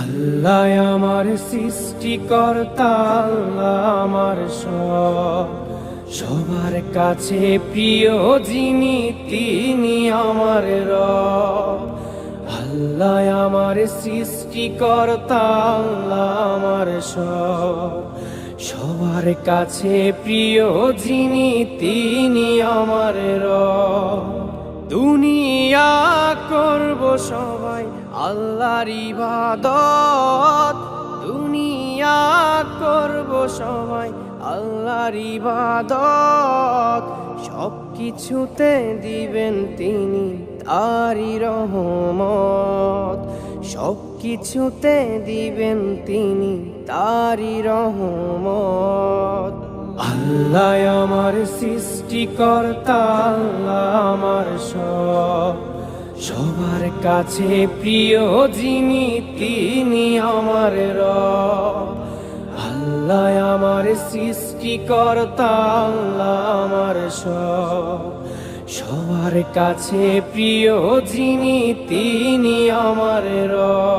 আল্লাহ আমার সৃষ্টিকর্তা, আল্লাহ আমার সব, সবার কাছে প্রিয় যিনি তিনি আমার রব। আল্লাহ আমার সৃষ্টিকর্তা, আল্লাহ আমার সব, সবার কাছে প্রিয় যিনি তিনি আমার রব। দুনিয়া করব সবাই আল্লাহর ইবাদত, দুনিয়া করব সবাই আল্লাহর ইবাদত, সব কিছুতে দিবেন তিনি তারই রহমত, সব কিছুতে দিবেন তিনি তারই রহমত। আল্লাহ আমার সৃষ্টিকর্তা, আল্লাহ আমার সব, সবার কাছে প্রিয় যিনি তিনি আমার রব। আল্লাহ আমার সৃষ্টিকর্তা, আল্লাহ আমার সব, সবার কাছে প্রিয় যিনি তিনি আমার রব।